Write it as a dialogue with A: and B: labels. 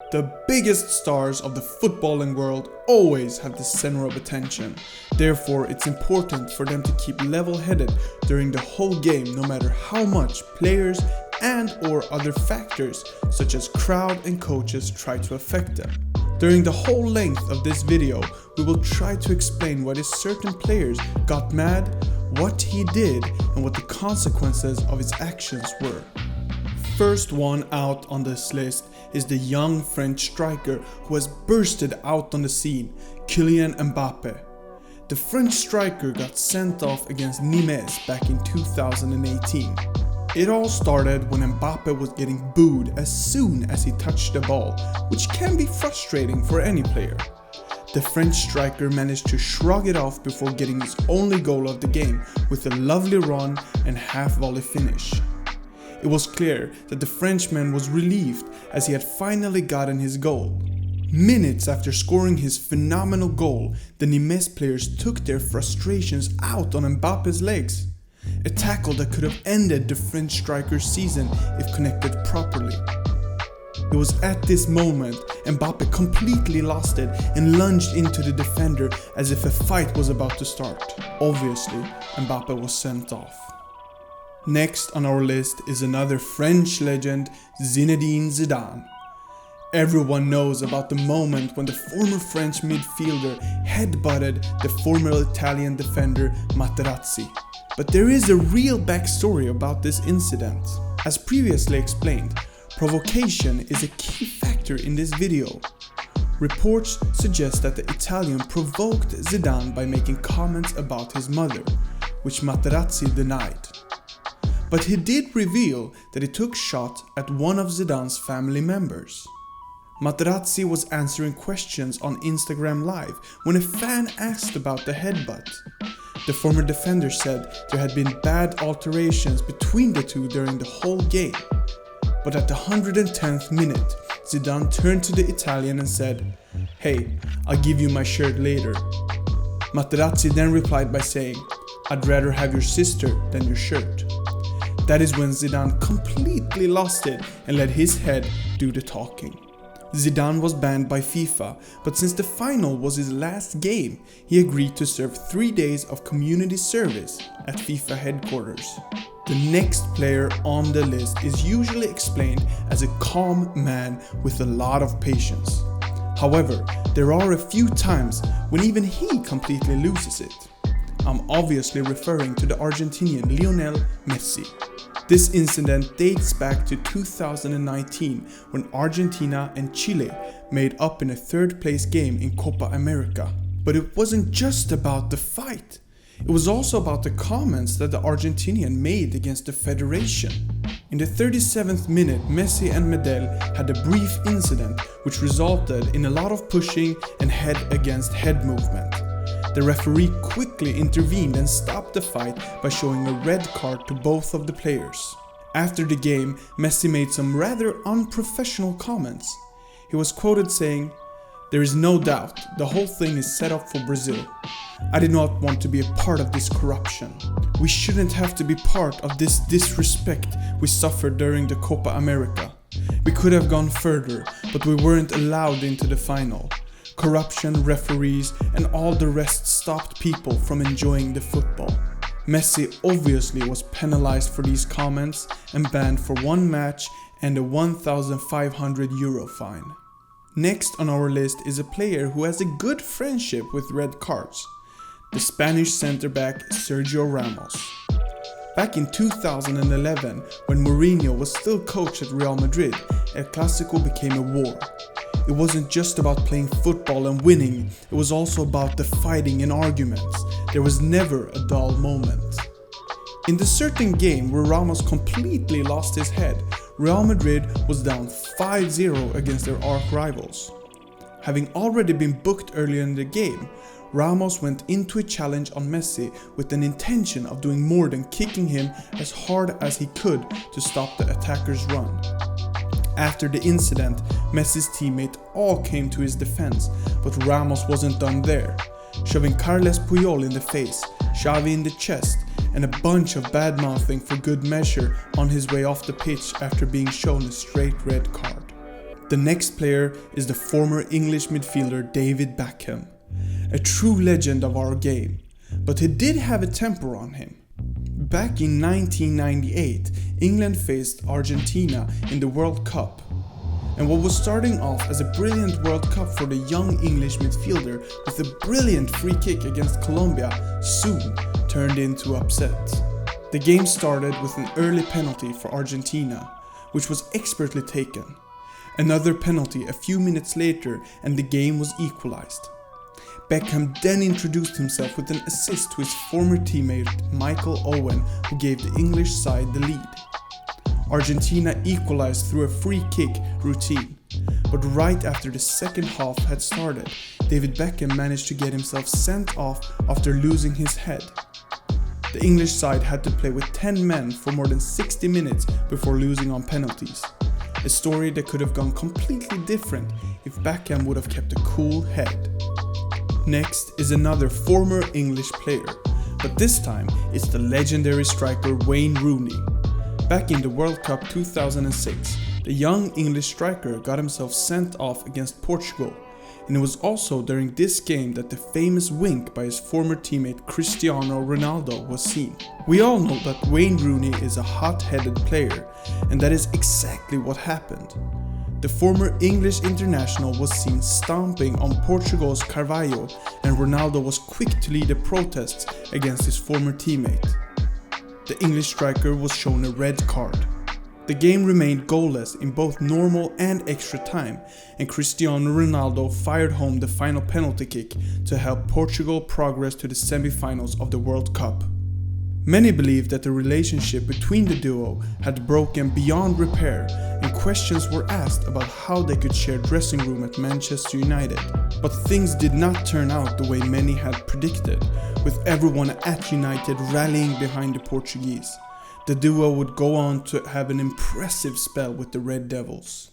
A: The biggest stars of the footballing world always have the center of attention. Therefore, it's important for them to keep level-headed during the whole game, no matter how much players and/or other factors such as crowd and coaches try to affect them. During the whole length of this video, we will try to explain why certain players got mad, what he did, and what the consequences of his actions were. First one out on this list is the young French striker who has bursted out on the scene, Kylian Mbappe. The French striker got sent off against Nimes back in 2018. It all started when Mbappe was getting booed as soon as he touched the ball, which can be frustrating for any player. The French striker managed to shrug it off before getting his only goal of the game with a lovely run and half-volley finish. It was clear that the Frenchman was relieved as he had finally gotten his goal. Minutes after scoring his phenomenal goal, the Nimes players took their frustrations out on Mbappe's legs. A tackle that could have ended the French striker's season if connected properly. It was at this moment Mbappe completely lost it and lunged into the defender as if a fight was about to start. Obviously, Mbappe was sent off. Next on our list is another French legend, Zinedine Zidane. Everyone knows about the moment when the former French midfielder headbutted the former Italian defender Materazzi. But there is a real backstory about this incident. As previously explained, provocation is a key factor in this video. Reports suggest that the Italian provoked Zidane by making comments about his mother, which Materazzi denied. But he did reveal that he took shot at one of Zidane's family members. Materazzi was answering questions on Instagram Live when a fan asked about the headbutt. The former defender said there had been bad alterations between the two during the whole game. But at the 110th minute, Zidane turned to the Italian and said, "Hey, I'll give you my shirt later." Materazzi then replied by saying, "I'd rather have your sister than your shirt." That is when Zidane completely lost it and let his head do the talking. Zidane was banned by FIFA, but since the final was his last game, he agreed to serve 3 days of community service at FIFA headquarters. The next player on the list is usually explained as a calm man with a lot of patience. However, there are a few times when even he completely loses it. I'm obviously referring to the Argentinian Lionel Messi. This incident dates back to 2019 when Argentina and Chile made up in a third-place game in Copa America. But it wasn't just about the fight. It was also about the comments that the Argentinian made against the federation. In the 37th minute, Messi and Medel had a brief incident which resulted in a lot of pushing and head-against-head movement. The referee quickly intervened and stopped the fight by showing a red card to both of the players. After the game, Messi made some rather unprofessional comments. He was quoted saying, "There is no doubt the whole thing is set up for Brazil. I did not want to be a part of this corruption. We shouldn't have to be part of this disrespect we suffered during the Copa America. We could have gone further, but we weren't allowed into the final. Corruption, referees, and all the rest stopped people from enjoying the football." Messi obviously was penalized for these comments and banned for 1 match and a €1,500 fine. Next on our list is a player who has a good friendship with red cards, the Spanish centre-back Sergio Ramos. Back in 2011, when Mourinho was still coach at Real Madrid, El Clásico became a war. It wasn't just about playing football and winning, it was also about the fighting and arguments. There was never a dull moment. In the certain game where Ramos completely lost his head, Real Madrid was down 5-0 against their arch-rivals. Having already been booked earlier in the game, Ramos went into a challenge on Messi with an intention of doing more than kicking him as hard as he could to stop the attacker's run. After the incident, Messi's teammate all came to his defense, but Ramos wasn't done there, shoving Carles Puyol in the face, Xavi in the chest, and a bunch of bad-mouthing for good measure on his way off the pitch after being shown a straight red card. The next player is the former English midfielder David Beckham, a true legend of our game, but he did have a temper on him. Back in 1998, England faced Argentina in the World Cup, and what was starting off as a brilliant World Cup for the young English midfielder with a brilliant free kick against Colombia soon turned into upset. The game started with an early penalty for Argentina, which was expertly taken. Another penalty a few minutes later and the game was equalized. Beckham then introduced himself with an assist to his former teammate Michael Owen, who gave the English side the lead. Argentina equalized through a free kick routine, but right after the second half had started, David Beckham managed to get himself sent off after losing his head. The English side had to play with 10 men for more than 60 minutes before losing on penalties. A story that could have gone completely different if Beckham would have kept a cool head. Next is another former English player, but this time it's the legendary striker Wayne Rooney. Back in the World Cup 2006, the young English striker got himself sent off against Portugal, and it was also during this game that the famous wink by his former teammate Cristiano Ronaldo was seen. We all know that Wayne Rooney is a hot-headed player, and that is exactly what happened. The former English international was seen stomping on Portugal's Carvalho, and Ronaldo was quick to lead the protests against his former teammate. The English striker was shown a red card. The game remained goalless in both normal and extra time, and Cristiano Ronaldo fired home the final penalty kick to help Portugal progress to the semi-finals of the World Cup. Many believe that the relationship between the duo had broken beyond repair, and questions were asked about how they could share dressing room at Manchester United. But things did not turn out the way many had predicted, with everyone at United rallying behind the Portuguese. The duo would go on to have an impressive spell with the Red Devils.